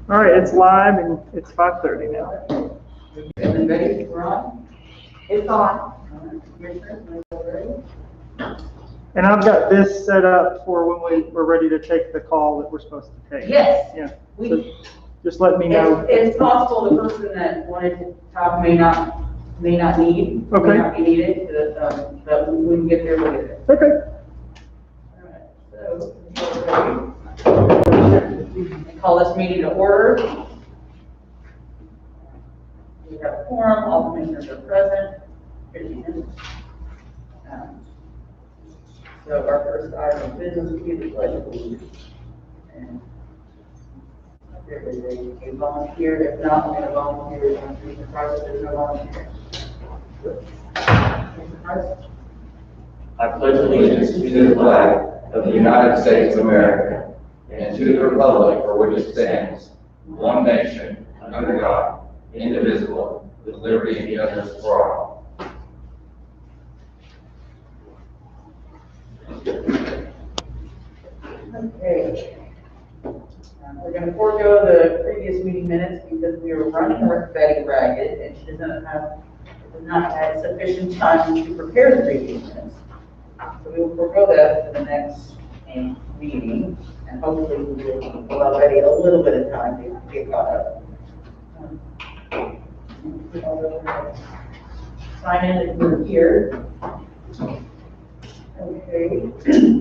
All right, it's live and it's 5:30 now. Everybody, we're on? It's on. And I've got this set up for when we're ready to take the call that we're supposed to take. Yes. Yeah. So just let me know. It's possible the person that wanted to talk may not need, Okay. may not be needed, but we can get there with it. Okay. All right, so, I call this meeting to order. We have a quorum, all commissioners are present. So our first item of business will be the pledge of allegiance. And there is a volunteer, if not, I'm going to volunteer, Mr. Price, there's no volunteer. Mr. Price? I pledge allegiance to the flag of the United States of America and to the republic for which it stands, one nation, under God, indivisible, with liberty and justice for all. Okay. We're going to forego the previous meeting minutes because we were running Betty ragged and she did not have sufficient time to prepare the previous minutes. So we will forego that for the next meeting, and hopefully we will allow Betty a little bit of time to get caught up. Sign in if you're here. Okay,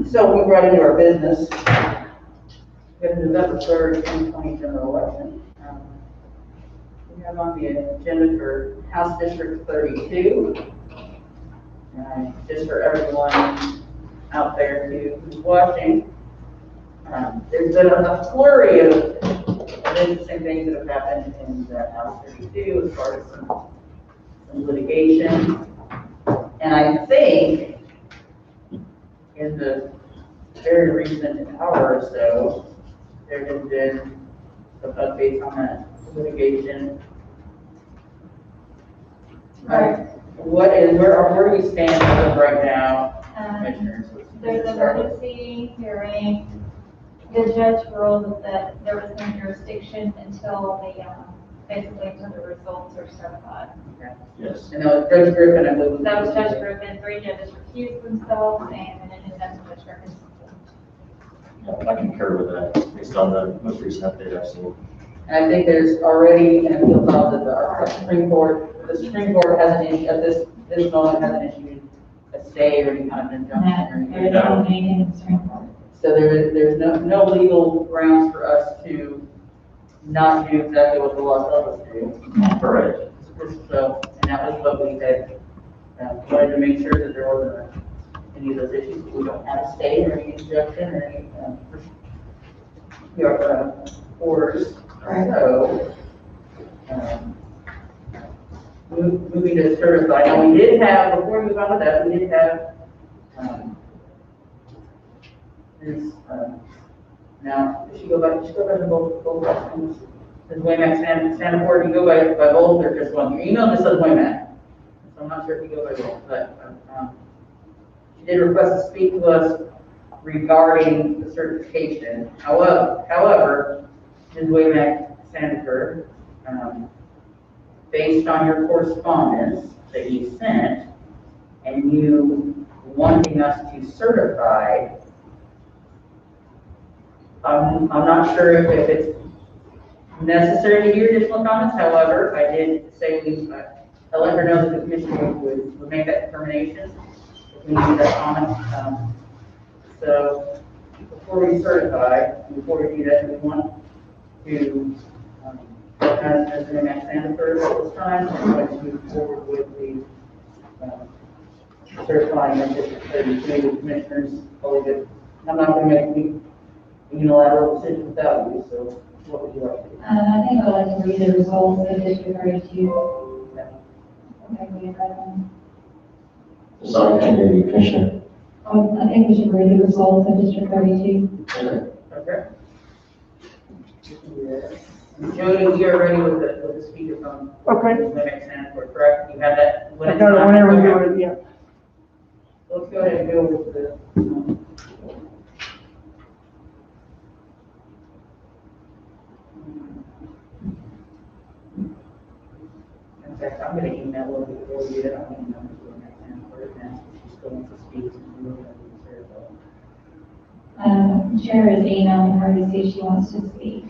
so we're right into our business. We have November 3rd, 2020 general election. We have on the agenda for House District 32. Just for everyone out there who's watching, there's been a flurry of interesting things that have happened in House 32 as far as some litigation. And I think in the very recent hour or so, there has been some updates on that litigation. Right. Where do we stand as of right now, commissioners? There's an emergency hearing. The judge ruled that there was no jurisdiction until basically until the results are certified. Okay. Yes. And that was Judge Griffin, I believe. That was Judge Griffin. 3 judges recused themselves, and an independent Judge Griffin. I concur with that, based on the most recent update I've seen. And I think there's already an appeal filed at the Supreme Court. The Supreme Court hasn't issued, at this moment, hasn't issued a stay or any kind of injunction or anything. No meeting in the Supreme Court. So there's no legal grounds for us to not do exactly what the law tells us to do. Correct. So, and that was what we had, wanted to make sure that there wasn't any of those issues. We don't have a stay or any injunction or any, orders. So, moving to certify. Now we did have, before we move on to that, we did have, now, does she go by to both questions? Does Waymack Sanford, you go by both or just one? Your email just says Waymack. So I'm not sure if you go by both, but, she did request to speak to us regarding the certification. However, Ms. Waymack Sanford, based on your correspondence that you sent and you wanting us to certify, I'm not sure if it's necessary to hear additional comments. However, I did say I let her know that the commission would make that determination if we need that comment. So before we certify, before we do that, we want to recognize Mr. Max Sanford at this time. I'm going to move forward with the certifying of District 32 commissioners. I'm not going to make any unilateral decision without you, so what would you like to do? I think I'd like to read the results of District 32. Okay. Okay, we have that one. Sorry, I can't hear you, Commissioner. I think we should read the results of District 32. Okay. Jody, you're ready with the speaker from Okay. Limerick Sanford, correct? You have that? I got it whenever you're ready, yeah. Let's go ahead and go with the. fact, I'm gonna email her before we get on the numbers for next time, for it now, if she still wants to speak, and we're gonna lose her, though. Chair is emailing her to see if she wants to speak.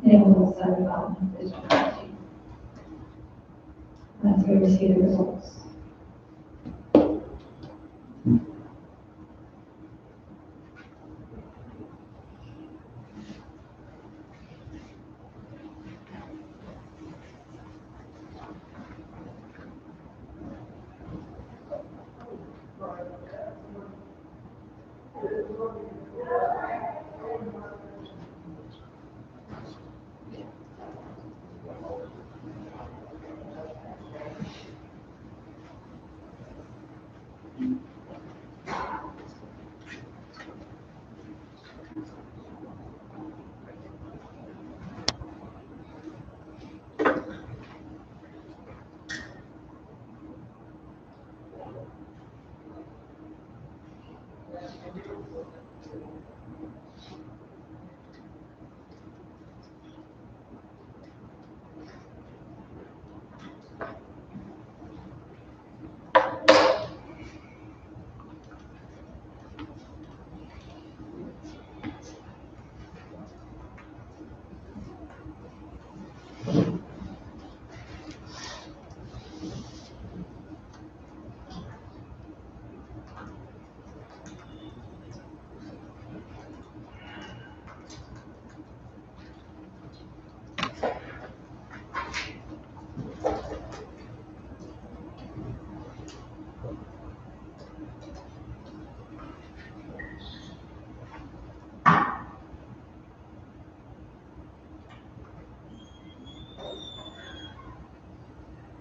And we'll set about this strategy. Once we receive the results.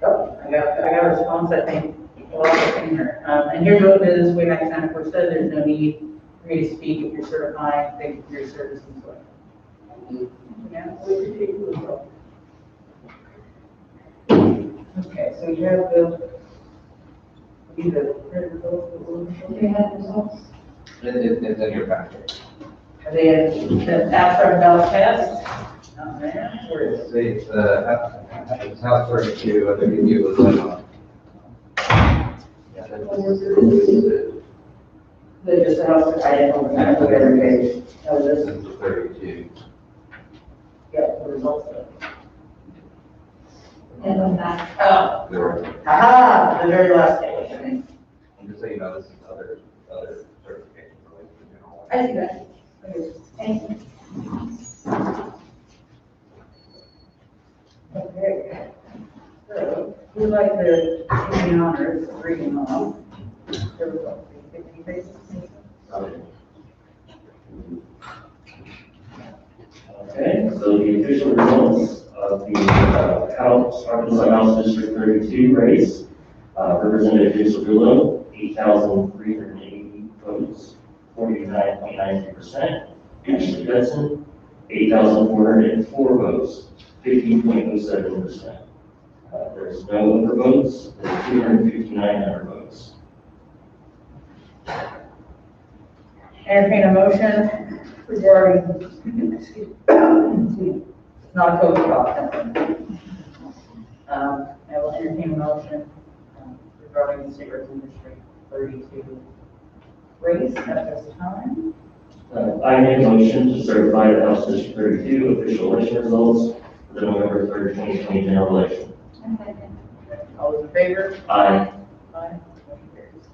Oh, I got a response, I think, well, in here. And here's what it is, way back Santa Cruz said, there's no need for me to speak if you're certified, thank you for your service and so on. Yeah, we appreciate you as well. Okay, so you have the Do you have the results? It's in your packet. Have they had the abstract ballot test? Oh, man, where is it? It's House 32, I think it was like, yeah, They just announced, I didn't know, I look every page. Oh, this this, is the 32. yeah, the results of it. And then back. Oh, There, aha, the very last page. and just so you know, this is other certifications related to general. I see that. Thank you. Okay. So, we'd like to do the honors of reading off the results. 50 pages. Okay, so the official results of the Arkansas House District 32 race, Representative Jason Rulo, 8,380 votes, 49.93%. Ashley Hudson, 8,404 votes, 15.07%. There's no other votes, there's 259 other votes. Entertain a motion regarding, excuse me, not a code talk. I will entertain a motion regarding the state representative district 32 race at this time. I make a motion to certify the House District 32 official election results for the November 3rd, 2020 general election. All those in favor? Aye. Aye. Motion carries.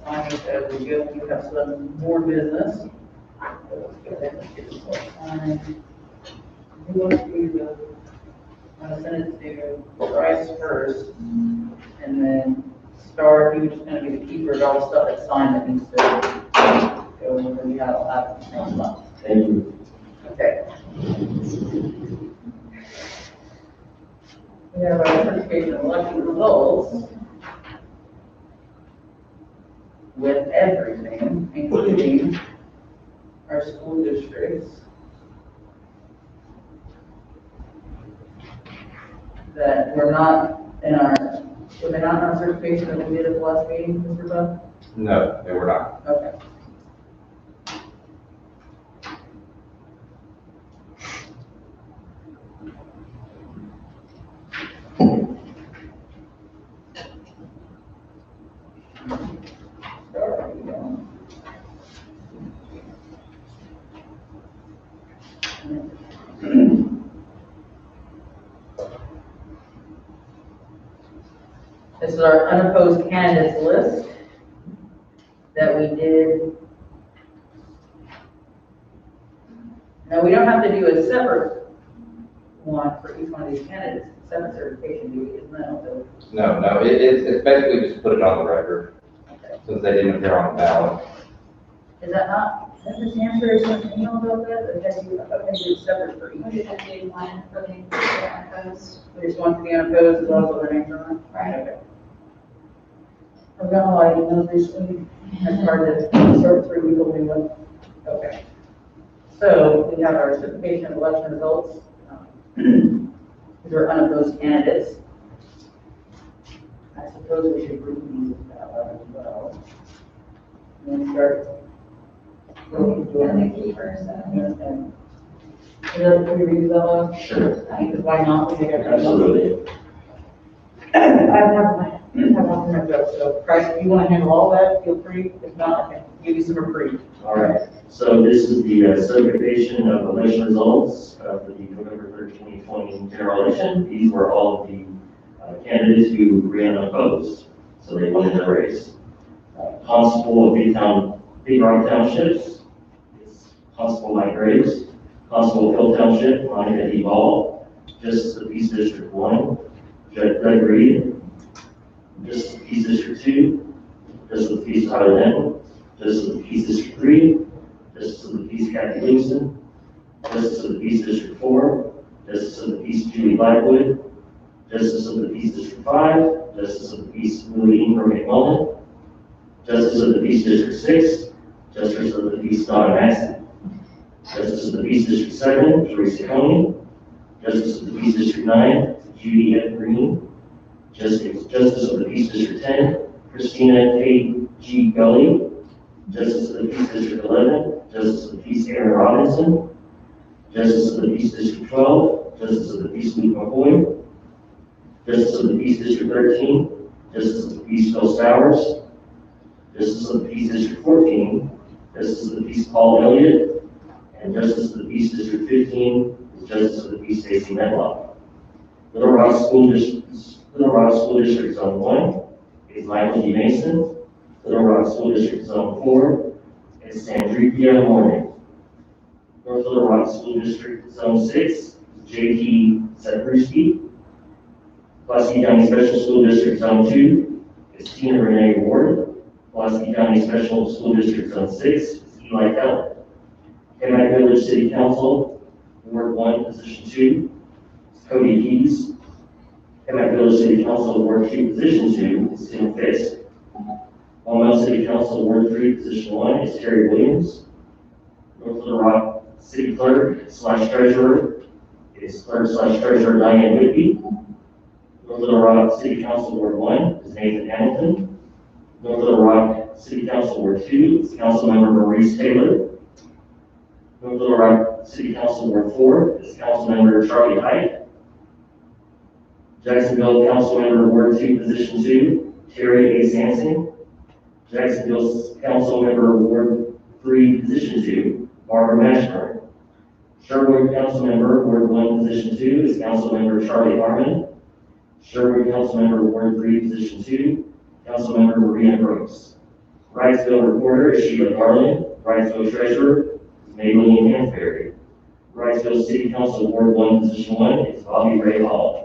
Sign it as we go, we have some more business. Let's go ahead and get this all signed. Who wants to do the, I'm gonna send it to Bryce first, and then Star, he was just gonna be the keeper of all the stuff that's signed that needs to go in, and we have all that next month. Thank you. Okay. We have our certification of election results with everything, including our school districts that were not in our Were they not on certification that we did at the last meeting, Mr. Buck? No, they were not. Okay. This is our unopposed candidates list that we did. Now, we don't have to do a separate one for each one of these candidates, separate certification, do we? Isn't that also? No, it's basically just put it on the record, Okay. since they didn't appear on the ballot. Is that not, is this answer something email about that, or have you, I thought they did separate for We each? just have to do one for the unopposed. There's one for the unopposed as well as their names are on? Right. Okay. I've got a lot of emails recently, it's hard to sort through legal lingo. Okay. So we have our certification of election results. These are unopposed candidates. I suppose we should read these as well. And then start. And the keepers, Can we read that one? Sure. Because why not? We take everything else. Absolutely. I have one from my job, so Bryce, if you want to handle all that, feel free. If not, I can give you some reprieve. All right, so this is the certification of election results for the November 3rd, 2020 general election. These were all of the candidates who ran unopposed, so they won in the race. Constable of Big Rock Townships is Constable Mike Graves. Constable of Hill Township, Monica D. Ball. Justice of Peace District 1, Doug Reed. Justice of Peace District 2, Justice of Peace Tyler Denton. Justice of the Peace District 3, Justice of the Peace Kathy Livingston, Justice of the Peace District 4, Justice of the Peace Julie Blackwood, Justice of the Peace District 5, Justice of the Peace Lily Ingram McMullen, Justice of the Peace District 6, Justice of the Peace Donna Massey, Justice of the Peace District 7, Teresa Coney, Justice of the Peace District 9, Judy F. Green, Justice of the Peace District 10, Christina K. G. Gully, Justice of the Peace District 11, Justice of the Peace Aaron Robinson, Justice of the Peace District 12, Justice of the Peace Luke McCoy, Justice of the Peace District 13, Justice of the Peace Phil Stowers, Justice of the Peace District 14, Justice of the Peace Paul Elliott, and Justice of the Peace District 15 is Justice of the Peace Stacy Medlock. Little Rock School District Zone 1 is Michael G. Mason. Little Rock School District Zone 4 is Sandrika Morning. North Little Rock School District Zone 6 is J.T. Zabruski. Pulaski County Special School District Zone 2 is Tina Renee Ward. Pulaski County Special School District Zone 6 is Eli Keller. Kennebec Village City Council, Ward 1, Position 2 is Cody Keys. Kennebec Village City Council, Ward 2, Position 2 is Tim Fisk. Long Meadow City Council, Ward 3, Position 1 is Terry Williams. North Little Rock City Clerk / Treasurer is Clerk / Treasurer Diane Whitby. North Little Rock City Council, Ward 1 is Nathan Hamilton. North Little Rock City Council, Ward 2 is Councilmember Maurice Taylor. North Little Rock City Council, Ward 4 is Councilmember Charlie Height. Jacksonville Councilmember Ward 2, Position 2, Terry A. Sansing. Jacksonville Councilmember Ward 3, Position 2, Barbara Mashburn. Sherwood Councilmember Ward 1, Position 2 is Councilmember Charlie Harmon. Sherwood Councilmember Ward 3, Position 2, Councilmember Maria Brooks. Wrightsville Reporter is Sheila Garland. Wrightsville Treasurer is Maybelline Hansberry. Wrightsville City Council Ward 1, Position 1 is Bobby Ray Hall.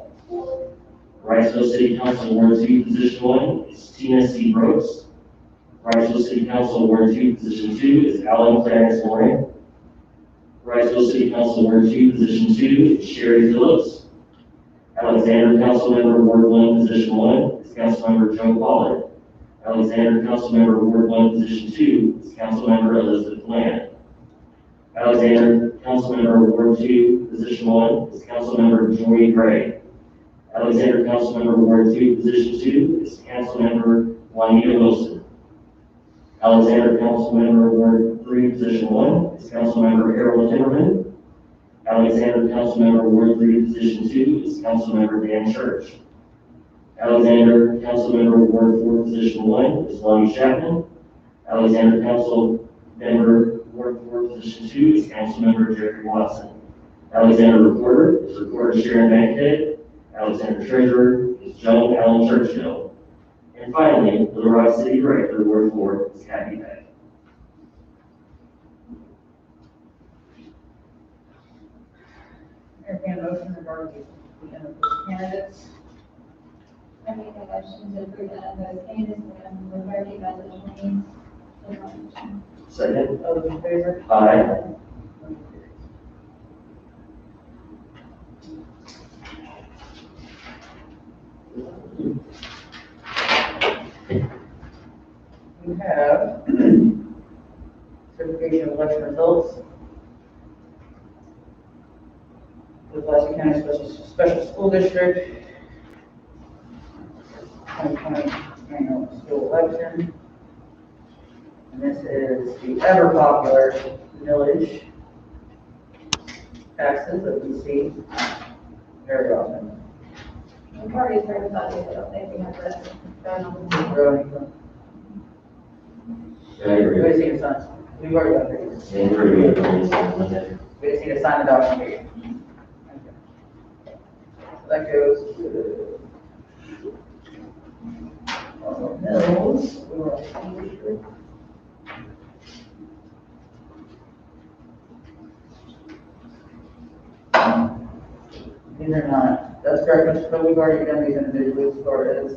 Wrightsville City Council Ward 2, Position 1 is Tina C. Brooks. Wrightsville City Council Ward 2, Position 2 is Alan Clarence Loring. Wrightsville City Council Ward 2, Position 2 is Sherry Phillips. Alexander Councilmember Ward 1, Position 1 is Councilmember Joe Pollard. Alexander Councilmember Ward 1, Position 2 is Councilmember Elizabeth Land. Alexander Councilmember Ward 2, Position 1 is Councilmember Jory Gray. Alexander Councilmember Ward 2, Position 2 is Councilmember Juanita Wilson. Alexander Councilmember Ward 3, Position 1 is Councilmember Harold Timmerman. Alexander Councilmember Ward 3, Position 2 is Councilmember Dan Church. Alexander Councilmember Ward 4, Position 1 is Lonnie Chapman. Alexander Councilmember Ward 4, Position 2 is Councilmember Jeffrey Watson. Alexander Recorder is Recorder Sharon Bankhead. Alexander Treasurer is Joan Allen Churchill. And finally, Little Rock City Director, Ward 4, is Kathy Beck. Entertained a motion regarding the unopposed candidates. I make a motion to approve the unopposed candidates and refer by the names. Second. All those in favor? Aye. We have certification of election results. The Pulaski County Special School District 2020 annual school election. And this is the ever popular village taxes that we see very often. We've already heard about it, I don't think we have to vote on it. Growing. Yeah, I agree. We just need to sign. We've already got it. Yeah, I agree. We just need to sign the document. That goes to Mills. We were on school district. These are not, that's correct, Mr. Phil, we've already done these individually as far as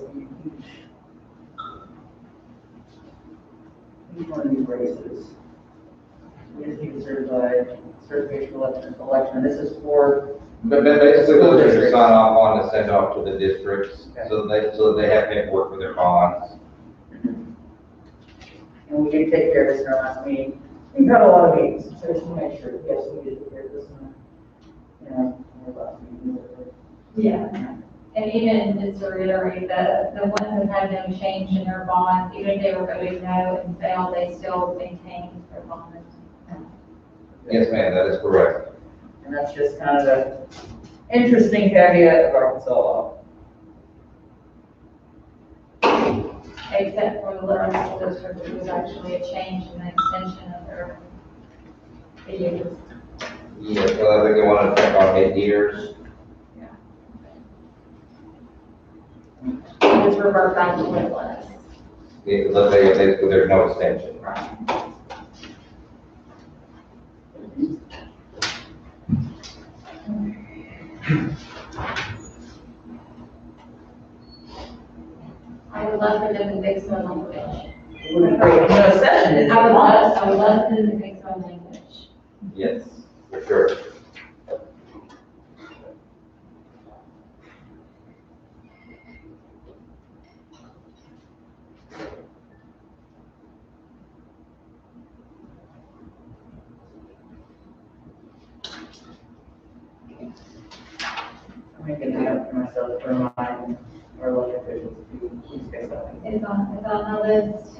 each one of these races. We just need to certify certification election. This is for, But basically, those are to sign off on to send off to the districts, so that they have paperwork for their bonds. and we did take care of this in our last meeting. We've had a lot of meetings, so just to make sure, yes, we did take care of this one. Our last meeting. Yeah, and even just to reiterate, the ones that had no change in their bonds, even if they were voting no and failed, they still maintained their bonds. Yes, ma'am, that is correct. And that's just kind of the interesting caveat of Arkansas law. Except for the Little Rock School District, which was actually a change in the extension of their years. Yes, well, I think they want to take on 8 years. Just revert back to what it was. Yeah, let's say if there's no extension. I would love for them to fix my language. It would be great. No session is. I would love for them to fix my language. Yes, for sure. I'm making it up for myself to remind our elected officials to please fix that. It's on the list.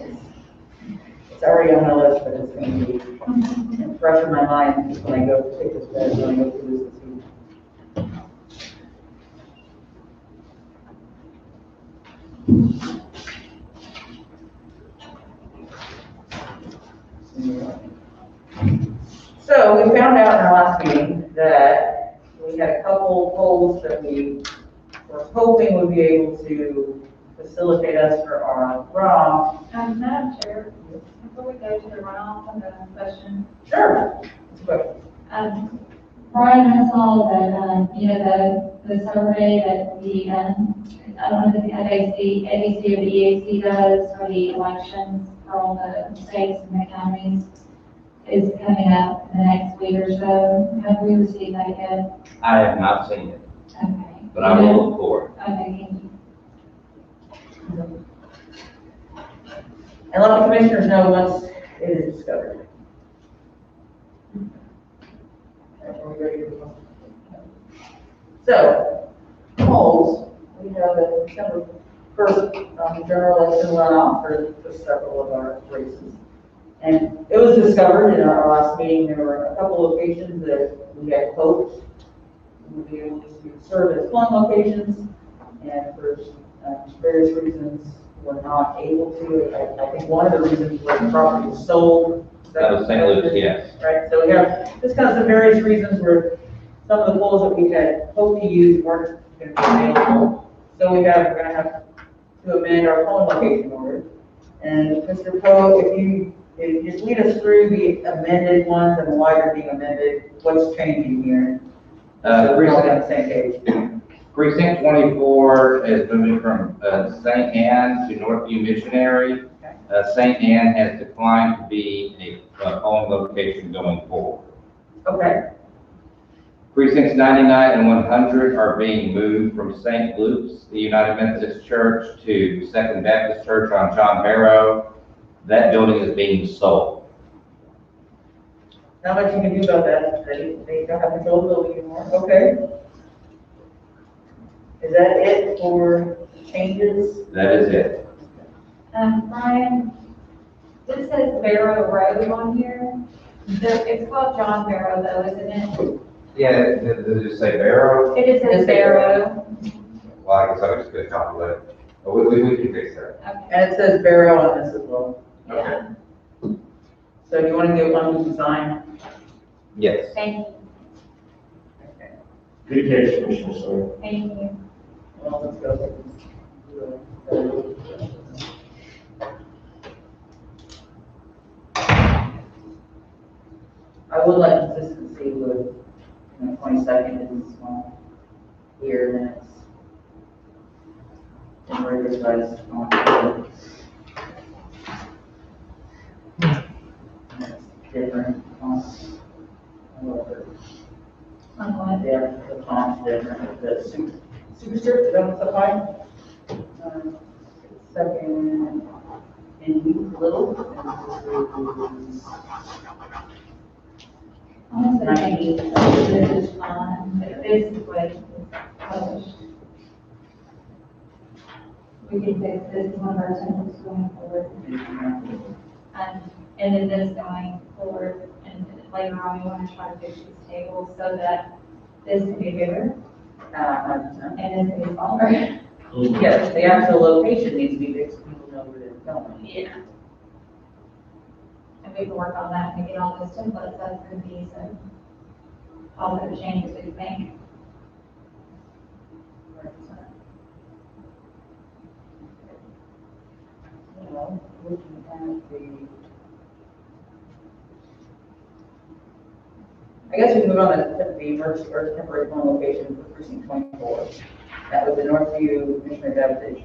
It's already on my list, but it's going to be fresh in my mind when I go take this bed, when I go through this week. So we found out in our last meeting that we had a couple polls that we were hoping would be able to facilitate us for our runoff. Madam Chair, before we go to the runoff and the question, Sure. It's good. Brian, I saw that, the survey that the, I don't know if the ABC or the EAC does for the elections for all the states and the counties is coming up in the next week or so. Have we received that yet? I have not seen it, Okay. but I will look for it. Okay, thank you. And let the commissioners know once it is discovered. Are we ready to go? So, polls December 1st, general election went off for several of our races. And it was discovered in our last meeting, there were a couple locations that we had hoped would be able to serve as polling locations, and for various reasons were not able to. I think one of the reasons was the property was sold. That was St. Louis, yes. Right, so we have just kind of some various reasons where some of the polls that we had hoped to use weren't going to be available. So we're going to have to amend our polling location order. And Mr. Poe, if you just lead us through the amended ones and why they're being amended, what's changing here? So we're all on the same page. Precinct 24 is moving from St. Anne to Northview Missionary. St. Anne has declined to be a polling location going forward. Okay, Precincts 99 and 100 are being moved from St. Luke's, the United Methodist Church, to Second Baptist Church on John Barrow. That building is being sold. not much you can do about that. They don't have control of the building anymore. Okay. Is that it for changes? That is it. Brian, this says Barrow Road on here. It's called John Barrow though, isn't it? Yeah, did it just say Barrow? It just says Barrow. Well, I guess I was just going to compliment it. But we can fix that. Okay. And it says Barrow on this as well. Yeah. So do you want to get one with design? Yes. Thank you. Okay. Good catch, Commissioner Sawyer. Thank you. Well, let's go. I would like consistency with, 22nd is one here, then it's in regular size on. It's different fonts. On what? Yeah, the font's different, the superscript, is that what's applied? Second, in little. I'm gonna say this is fine, but this is what is published. We can fix this one of our templates going forward. And then this going forward, and later on, we want to try to fix these tables so that this can be bigger and this can be smaller. Yes, the actual location needs to be fixed, so people know where they're going. Yeah. And we can work on that and get all those templates, that's gonna be some positive changes we think. Well, looking at the, I guess we move on to the emergency or temporary phone location for precinct 24. That was the Northview Missionary Baptist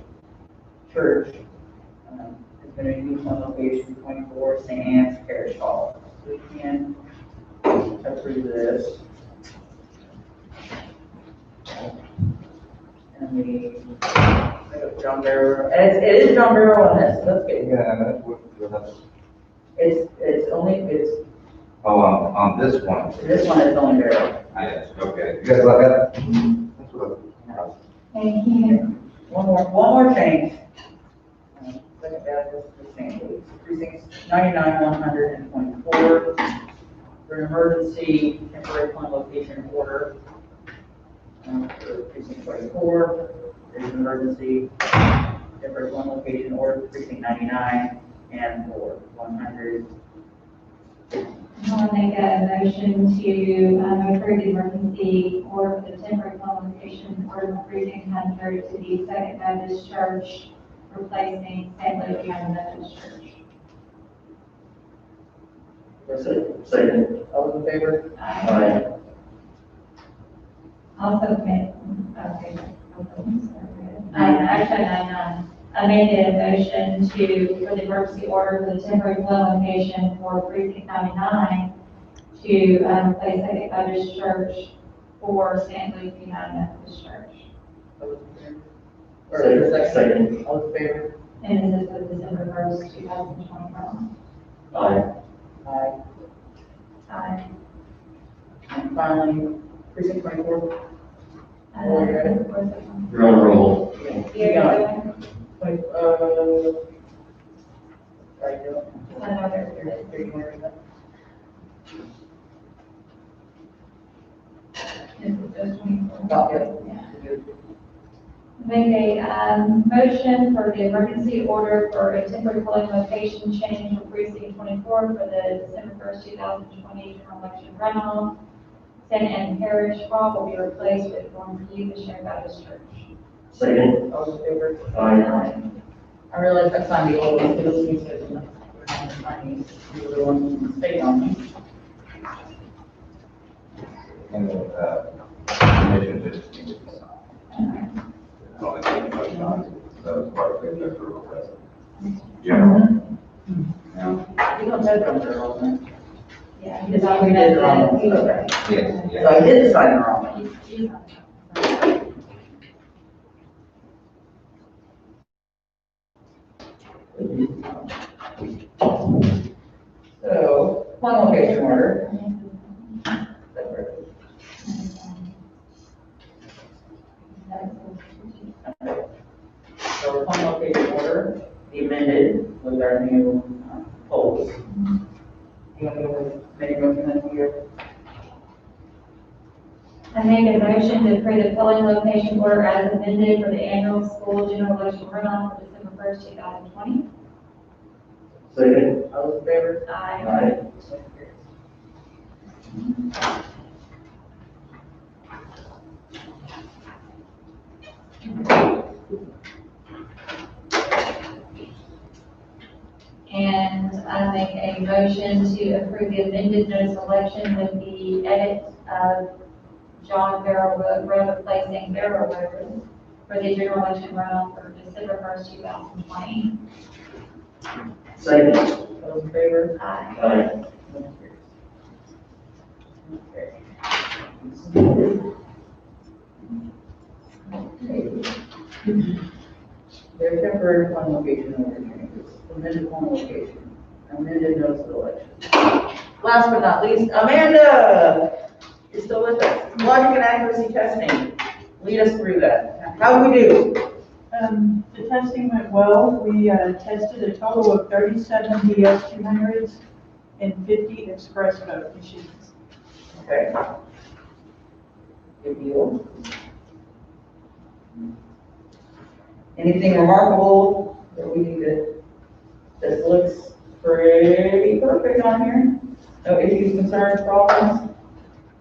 Church. It's going to be new phone location 24, St. Anne's Parish Hall. So we can approve this. And we, John Barrow, and it is John Barrow on this, so that's good. Yeah, that's, It's only, on this one. this one is only Barrow. Yes, okay. You guys like that? That's what Thank you. One more change. Second Baptist, the same, precincts 99, 100, and 24. For an emergency temporary phone location order. For precinct 24, there's an emergency temporary phone location order for precinct 99 and for 100. I'll make a motion to approve the emergency or for the temporary phone location for the precinct 100 to be Second Baptist Church, replacing St. Louis United Methodist Church. Second. All those in favor? Aye. Also, I made a motion for the emergency order for the temporary phone location for precinct 99 to replace Second Baptist Church for St. Louis United Methodist Church. All those in favor? Or is there a Second. All those in favor? And this is for December 1st, 2021. Aye. Aye. Aye. And finally, precinct 24. Where's it from? You're on a roll. Yeah. Wait, sorry, Jill. I know there- There you are. Is it just 24? Got it. Yeah. Make a motion for the emergency order for a temporary polling location change for precinct 24 for the December 1st, 2020 general election runoff. St. Anne Parish Hall will be replaced with North View Missionary Baptist Church. Second. All in favor? Aye. I realize I signed the old one, so this means that we're not signing the other one you can stay on me. And the, commission just needs to sign. Only thing about John, that was part of the approval process. Yeah. No, you don't know them, they're all done. Yeah. Because we did the wrong one. Okay. Yes, So I did sign the wrong one. So, one location order. So, one location order, the amended with our new polls. You want to go with many motion here? I make a motion to approve the polling location order as amended for the annual school general election runoff for December 1st, 2020. Second. All those in favor? Aye. And I make a motion to approve the amended notice of election with the edit of John Barrow Road replacing Barrow Road for the general election runoff for December 1st, 2020. Second. All those in favor? Aye. Aye. Their temporary one location order changes, amended one location, amended notice of election. Last but not least, Amanda, you're still with us. Logic and accuracy testing, lead us through that. How do we do? The testing went well. We tested a total of 37 DS200s and 50 express vote machines. Okay. Good deal. Anything remarkable that we need to, this looks pretty perfect on here? No issues, concerns, problems?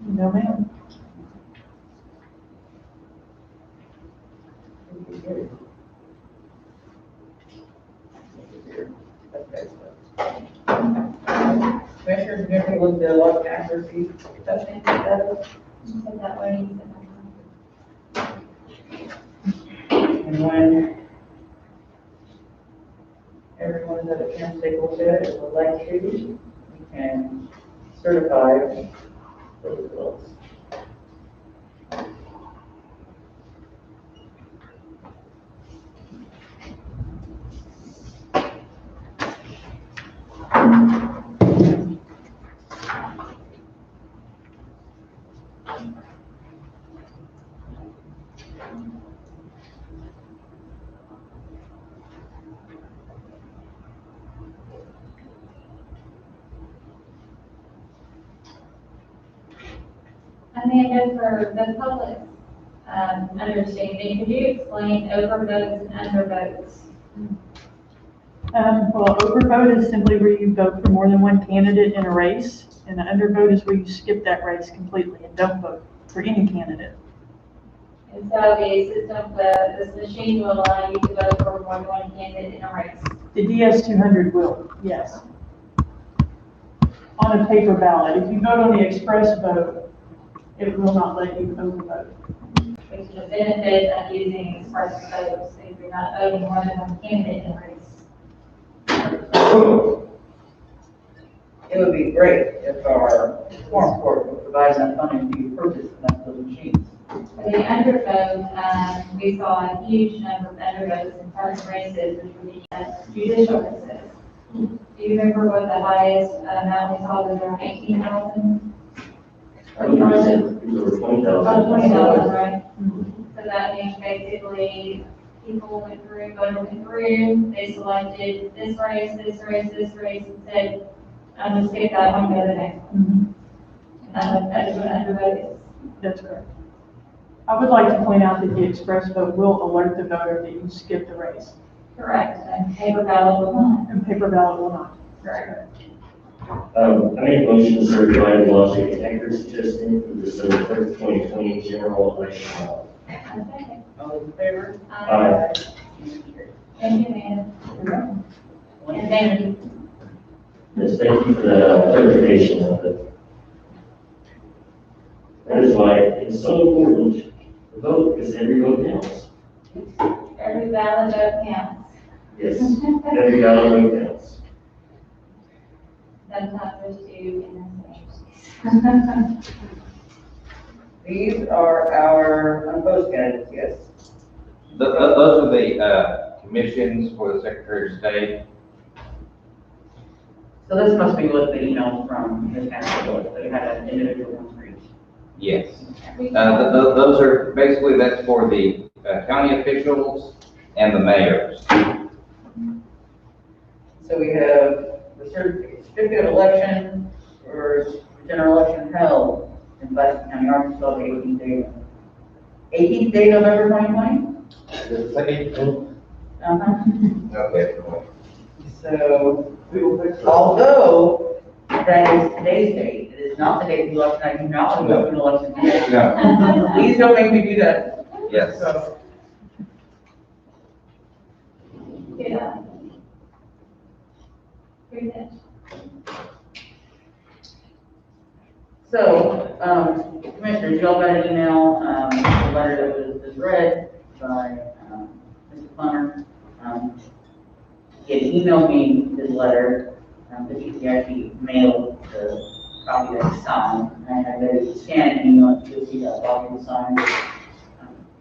No, ma'am. Commissioners, if you look at the logic accuracy testing, that You said that way, you said that. and when everyone has had a chance to take a look at it, would like to, we can certify the results. Amanda, for the public understanding, could you explain overvotes and undervotes? Well, overvote is simply where you vote for more than one candidate in a race, and the undervote is where you skip that race completely and don't vote for any candidate. And so the system, this machine will allow you to vote for more than one candidate in a race. The DS200 will, yes. On a paper ballot. If you vote on the express vote, it will not let you overvote. Which is the benefit of using express votes, if you're not voting more than one candidate in a race. It would be great if our form court would provide enough funding to purchase enough of those machines. For the undervote, we saw a huge number of undervotes in certain races, which were the judicial races. Do you remember what the highest amount we saw was around 18,000? I think it was over 20,000. About 20,000, right? So that means basically people went through, voters went through, they selected this race, and said, I'm just skip that one, go to the next one. And that is what undervote is. That's correct. I would like to point out that the express vote will alert the voter that you skipped the race, Correct, and paper ballot will not. and paper ballot will not. Correct. I make a motion to certify the logic and accuracy testing for the December 3rd, 2020 general election. Okay. All in favor? Aye. Thank you, Amanda. And thank you. Yes, thank you for that clarification of it. That is why it's so important to vote, because every vote counts. Every ballot vote counts. Yes, every ballot vote counts. Sometimes there's two in the same. These are our unopposed candidates, yes. Those are the commissions for the Secretary of State. So this must be what the email from Ms. Hannah was, that you had an individual one for each. Yes. Those are, basically, that's for the county officials and the mayors. So we have the certificate of election for general election held in Pulaski County, Arkansas, the 18th day November 2020? Okay. So, although that is today's date, it is not the date of the election, I do not want to go to an election day. No. Please don't make me do that. Yes. So, Yeah. Pretty much. So, Commissioners, y'all got an email, a letter that was read by Mr. Plummer. He had emailed me his letter, but he actually mailed the copy that he signed. And I read it, scan and email it, you'll see that copy signed.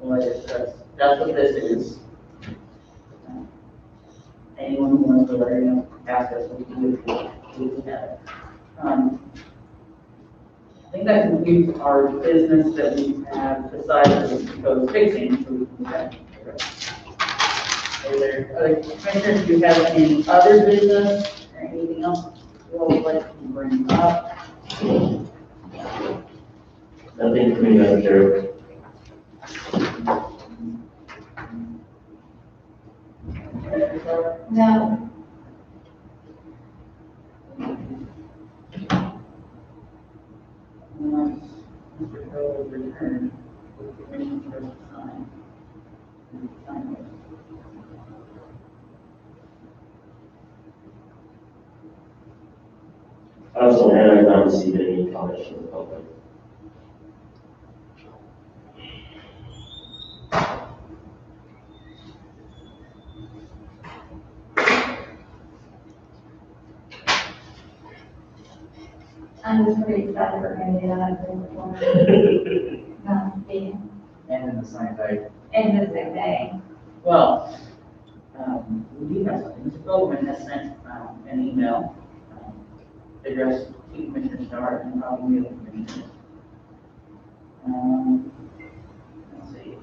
The letter, so that's what this is. Anyone who wants to letter, ask us, we can do it. I think that concludes our business that we have besides the proposed fixing. So we can move on. Are there other commissioners who have any other business or anything else you all would like to bring up? Nothing for me, Madam Chair. No. Mr. Hill has returned with the commission for us to sign. Also, and I have not received any comments from the public. I'm just pretty excited for maybe that I've been before. Being And in the same day. in the same day. Well, we do have something. Mr. Goldman has sent an email addressed to Commissioner Starr and probably the commissioners. Let's see.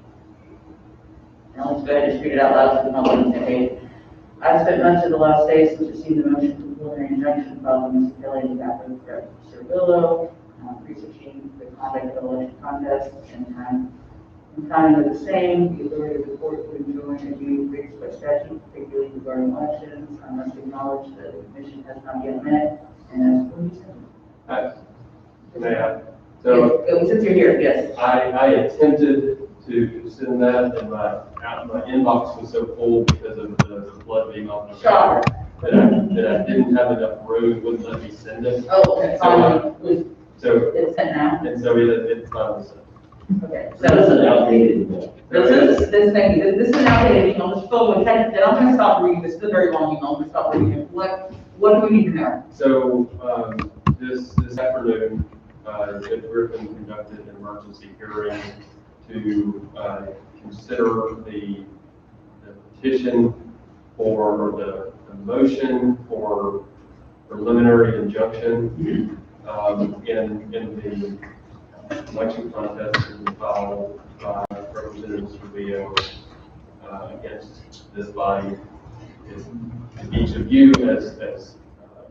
Now let's go ahead and read it out loud to the public and say, hey, I've spent much of the last days since receiving the motion for preliminary injunction following municipality in Baton Rouge, Cervillo, researching the conduct of the election contest and time. In timing of the same, the authority of the court would enjoin a due fixed by statute, particularly regarding elections. I must acknowledge that the commission has not yet met, and as for you said. May I? So Since you're here, yes. I attempted to send that, and my inbox was so full because of the flood being off. Shocker. That I didn't have enough room, wouldn't let me send it. Oh, okay, finally, So, it's sent now? and so it's finally sent. Okay, That is so an outdated email. thank you. This is an outdated email, just filled with text, and I'm gonna stop reading, this is a very long email, I'm gonna stop reading it. What do we need to know? So, this afternoon, Judge Griffin conducted an emergency hearing to consider the petition for the motion for preliminary injunction in the election contest has been filed by Representative Trujillo against this body. Each of you as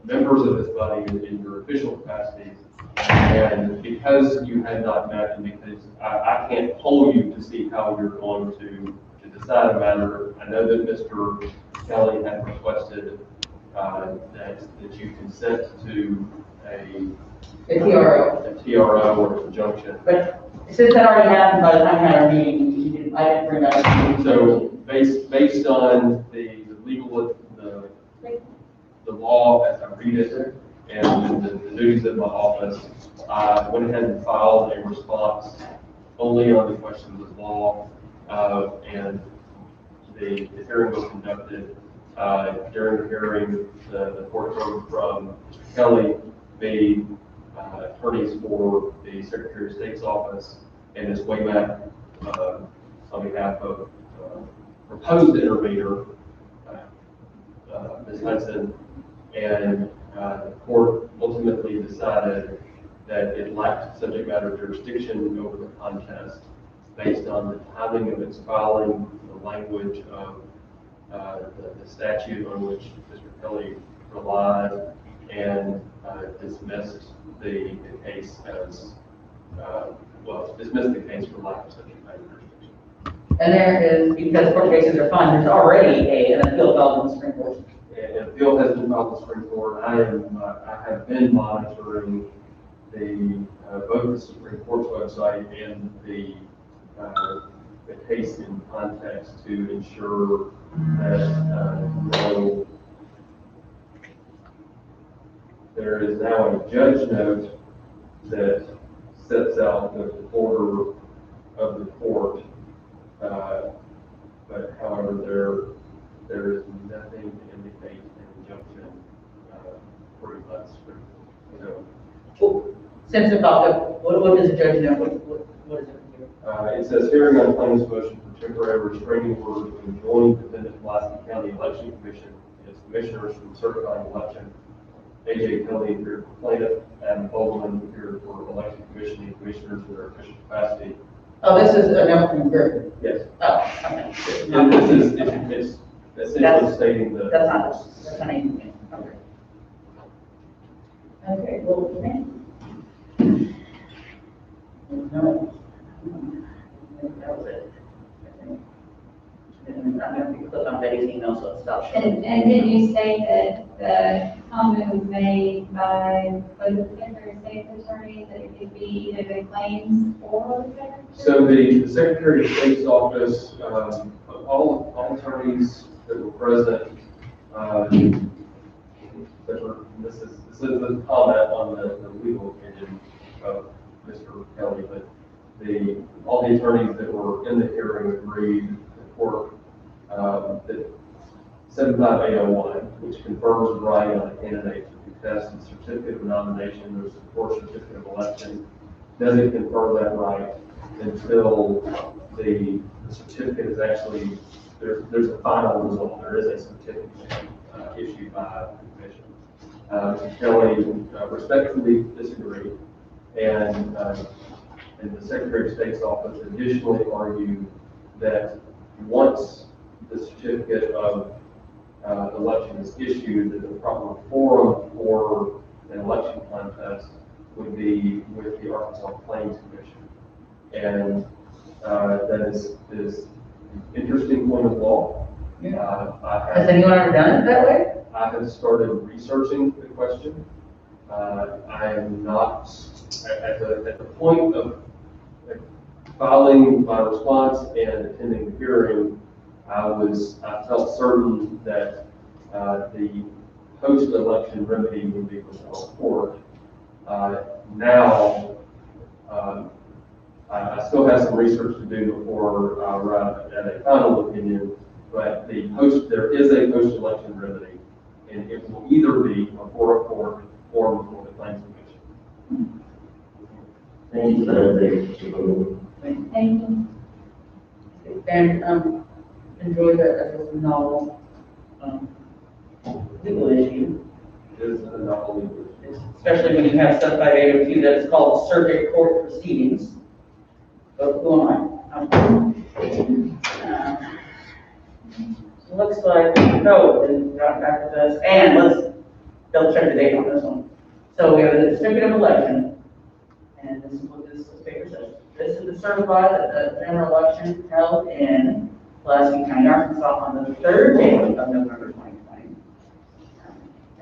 members of this body in your official capacities. And because you had not met, and because I can't poll you to see how you're going to decide a matter, I know that Mr. Kelly had requested that you consent to a TRO or conjunction. But since that already happened by the time we had our meeting, I didn't bring that up. So based on the legal, the law as I read it, and the duties of my office, I went ahead and filed a response only on the questions of law, and the hearing was conducted. During the hearing, the court heard from Kelly, the attorneys for the Secretary of State's office, and Ms. Waymack, on behalf of proposed intervener, Ms. Hudson, and the court ultimately decided that it lacked subject matter jurisdiction over the contest based on the timing of its filing, the language of the statute on which Mr. Kelly relied, and dismissed the case as, dismissed the case for lack of subject matter jurisdiction. And there is, because court cases are fun, there's already an appeal filed in the Supreme Court. An appeal has been filed in the Supreme Court. I have been monitoring both the Supreme Court's website and the case in context to ensure that there is now a judge note that sets out the order of the court, but however, there is nothing to indicate an injunction pretty much. So, Since about what does the judge know? What is it? it says hearing on claims motion for temporary restraining order to enjoin defendant Pulaski County Election Commission and its commissioners from certifying election. A.J. Kelly appeared for plaintiff, and Bowman appeared for election commission and commissioners in their official capacity. Oh, this is a number from group. Yes. Oh, okay. And it's essentially stating the. That's not anything. Okay. Okay, well, no. That was it. And I'm going to click on Betty's email, so it stops. And did you say that the comment was made by the Secretary of State's attorney that it could be either the claims or the Secretary? So the Secretary of State's office, all attorneys that were present, this is a comment on the legal opinion of Mr. Kelly, but all the attorneys that were in the hearing agreed the court that 75801, which confirms the right on a candidate to contest the certificate of nomination or certificate of election, doesn't confer that right until the certificate is actually, there's a final result. There is a certificate issued by the commission. Mr. Kelly respectfully disagreed, and the Secretary of State's office additionally argued that once the certificate of election is issued, that the proper forum for an election contest would be with the Arkansas Claims Commission. And that is an interesting point of law. Has anyone ever done it that way? I have started researching the question. I am not, at the point of filing my response and attending the hearing, I felt certain that the post-election remedy would be before court. Now, I still have some research to do before I arrive at a final opinion, but there is a post-election remedy, and it will either be before a court or before the Claims Commission. Thank you for that. Thank you. And enjoy that as a novel legal issue. is an anomaly. especially when you have stuff 5802 that is called circuit court proceedings. But who am I? Looks like, no, and got back to this, and let's double check the date on this one. So we have the certificate of election, and this is what this paper says. This is to certify that the general election held in Pulaski County, Arkansas on the third day of November 2020.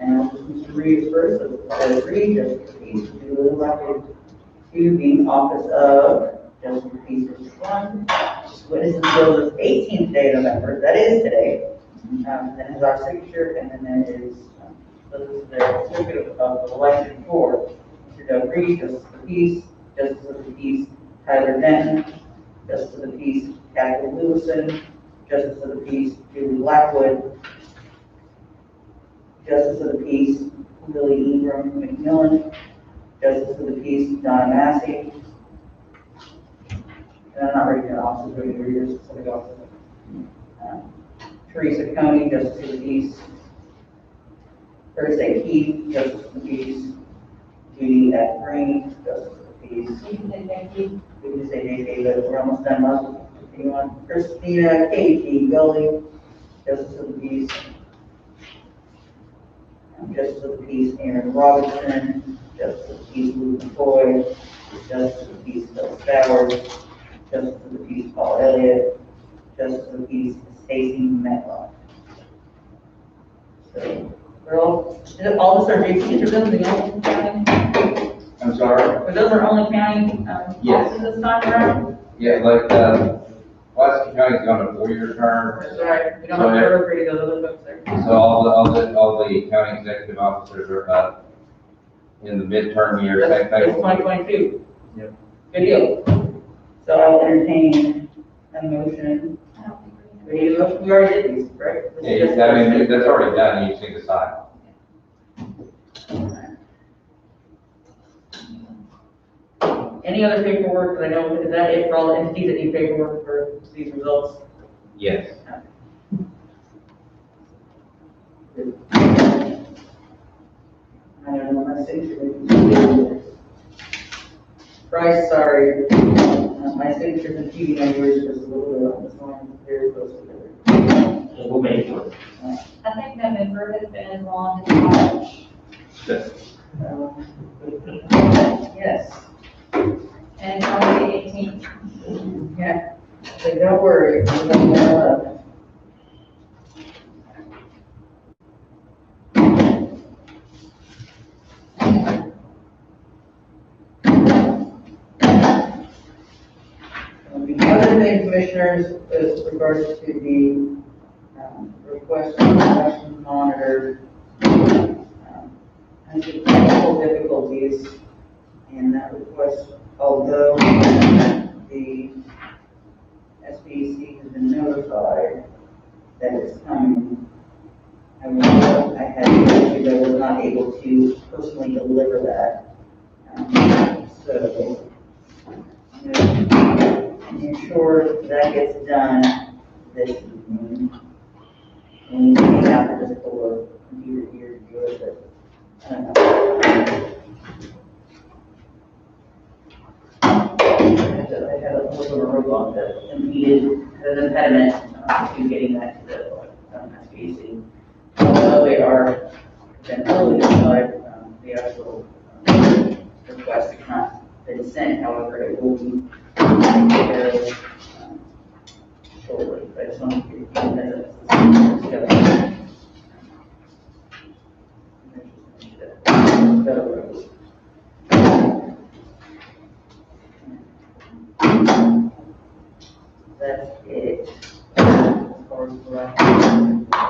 And Mr. Reed is first, so Reed, Justice Peace, duly elected to the office of Justice Peace District 1. Witness until the 18th day of November, that is today. Then is our signature, and then there is, so this is the certificate of election for Mr. Doug Reed, Justice of the Peace, Justice of the Peace, Tyler Denton, Justice of the Peace, Kathy Lewison, Justice of the Peace, Julie Blackwood, Justice of the Peace, Lily Ingram McMillan, Justice of the Peace, Donna Massey. And I'm not reading your offices, but your specific offices. Teresa Coney, Justice of the Peace. Thursday Keith, Justice of the Peace. Judy F. Green, Justice of the Peace. You can say thank you. We can say JK, but we're almost done. Anyone? Christina K.T. Gully, Justice of the Peace. Justice of the Peace, Aaron Robinson. Justice of the Peace, Luke McCoy. Justice of the Peace, Bill Stowers. Justice of the Peace, Paul Elliott. Justice of the Peace, Stacy Metcalf. So, we're all this are JC interviews, I'm sorry? but those are only county, Yes. offices this time around? Yeah, like, Pulaski County's gone a 4-year term, That's right, we don't have to recruit those other folks there. so all the county executive officers are up in the midterm year, same That's thing. 2022. Yep. Good deal. So I'll entertain a motion. I don't think we're We need a motion, we already did these, right? Yeah, I mean, that's already done, you just need to sign. Any other paperwork, because I know, is that it for all the entities that need paperwork for these results? Yes. I don't know, my signature. Bryce, sorry, my signature's in TV, and yours is just a little bit on this one, very close together. We'll make sure. I think November has been as long as March, Yes, and it's only the 18th. yeah, so don't worry, we're gonna go up. The other thing, commissioners, is regards to the request for election monitor. I think technical difficulties in that request, although the SBC has been notified that it's coming. I had an issue that I was not able to personally deliver that. So I'm going to ensure that gets done this evening. And you may have to just pull a computer here to do it, but I don't know. I had a little bit of a robot that impeded, an impediment to getting that to the SBC. Although they are been early notified, the actual request has not been sent, however, it will be taken care of shortly. But I just want to give you that. That's it. As far as the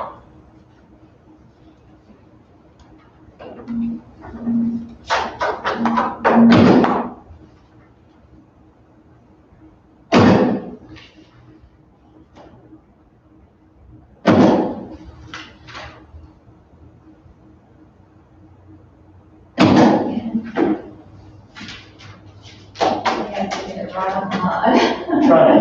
Yeah, to get it right on the line. Try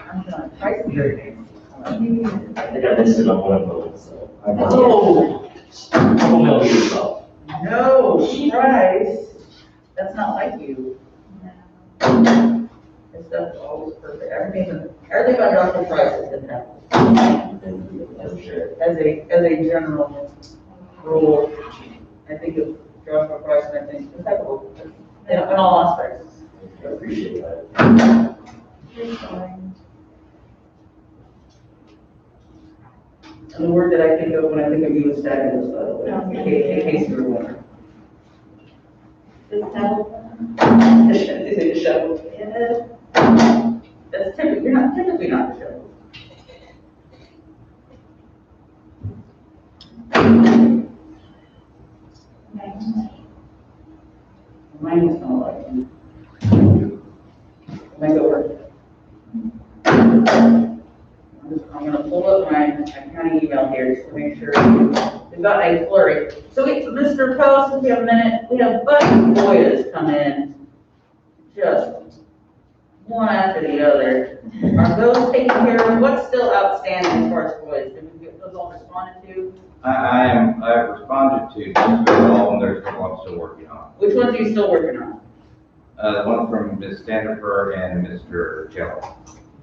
I'm trying to type very I think I listed on one of them, so. Oh, Couple million yourself. No, surprise. That's not like you. This stuff's always perfect. Everything about Dr. Price has been happening. I'm sure. As a general rule, I think of Joshua Price and I think impeccable in all aspects. I appreciate that. And the word that I think of when I think of you is fabulous, by the way, in case you're wondering. The settle. Is it a shovel? Yeah. That's typically, you're typically not a shovel. Mine is not like you. Make it work. I'm gonna pull up my county email here just to make sure we've got a flurry. So Mr. Post, if you have a minute, we have a bunch of FOIAs come in, just one after the other. Are those taken care of? What's still outstanding as far as FOIAs? Did we get those all responded to? I've responded to most of all, and there's a couple I'm still working on. Which ones are you still working on? One from Ms. Standifer and Mr. Kelly.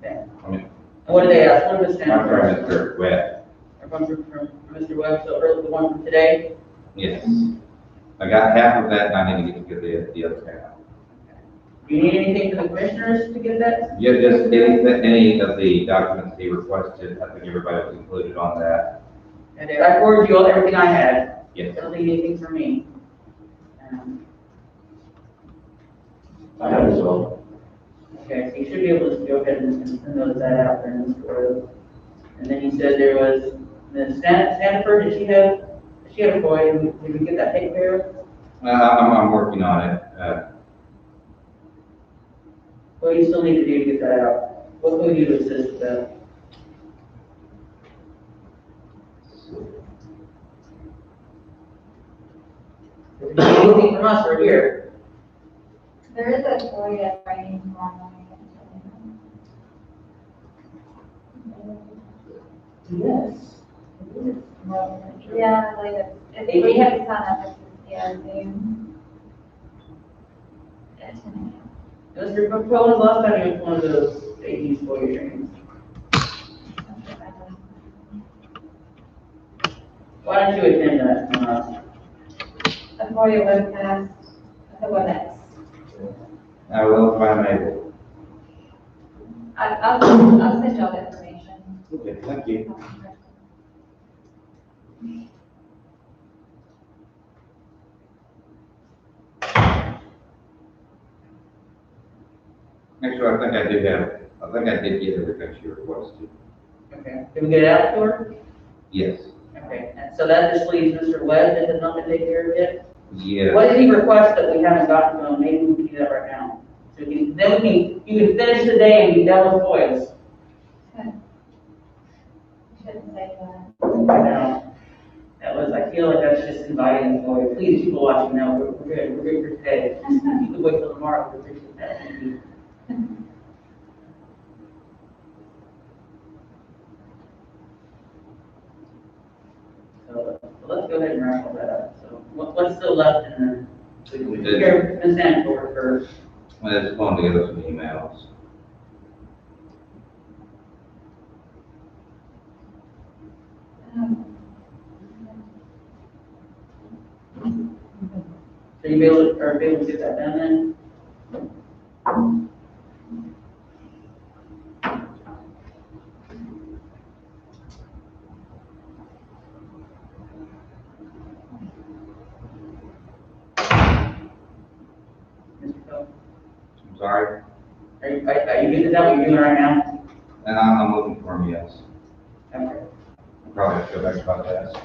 Okay. I mean, What do they ask? What do they stand I'm for? from Mr. Webb. From Mr. Webb, so early, the one from today? Yes. I got half of that, and I need to get the other half. Do you need anything from the commissioners to get that? Yeah, just any of the documents he requested, I think everybody was included on that. And I forwarded you all everything I had. Yes. I don't need anything from me. I have as well. Okay, so you should be able to go ahead and send those that out there in this order. And then you said there was the Stanford, did she have a boy? Did we get that taken care of? I'm working on it. What do you still need to do to get that out? What will you assist with that? If you need anything from us, we're here. There is a FOIA training tomorrow morning. Yes. Yeah, like, if we have to sign up, yeah, Zoom. At 10 Mr. Propose, last time you went to one of those AD FOIA trainings. Why don't you attend that? A FOIA webcast, the WebEx. I will if I'm able. I'll send y'all the information. Okay, thank you. Actually, I think I did get everything she requested. Okay, did we get it out to her? Yes. Okay, and so that just leaves Mr. Webb that has not been taken care of yet? Yeah. What did he request that we haven't gotten to him? Maybe we can do that right now. So you can finish the day and be done with FOIAs. Shouldn't say that. No. I feel like that's just inviting the FOIA. Please, people watching now, we're good for today. You can wait till tomorrow, we appreciate that. Thank you. So let's go ahead and wrap all that up. So what's still left in the, here, Ms. Sanford first. I just wanted to get us some emails. So you be able to get that done then? Mr. Coe? I'm sorry. Are you getting that what you're doing right now? And I'm looking for them, yes. Okay. Probably have to go back about that.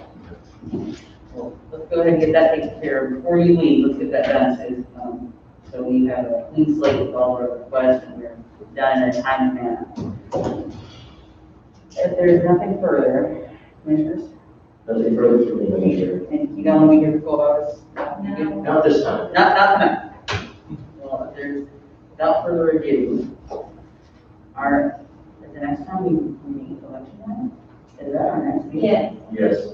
Well, let's go ahead and get that taken care of. Before you leave, let's get that done, so we have a clean slate with all our requests and we're done in a timely manner. If there's nothing further, commissioners, Nothing further from the manager. and you don't want to be here for 12 hours? No. Not this time. Not tonight. Well, if there's, without further ado, is the next time we meet election night? Is that our next meeting? Yes. Yes.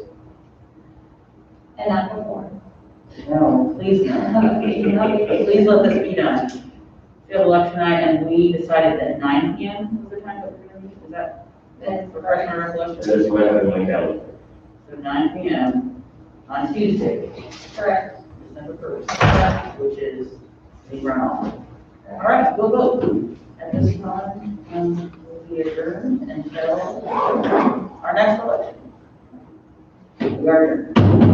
Please let this be done. We have election night, and we decided that 9 PM was the time that we're gonna meet, is that refresh my recollection? That's what happened in my calendar. So 9 PM on Tuesday, Correct. December 1st, which is the runoff. All right, we'll vote at this time, and we'll be adjourned until our next election. We are adjourned.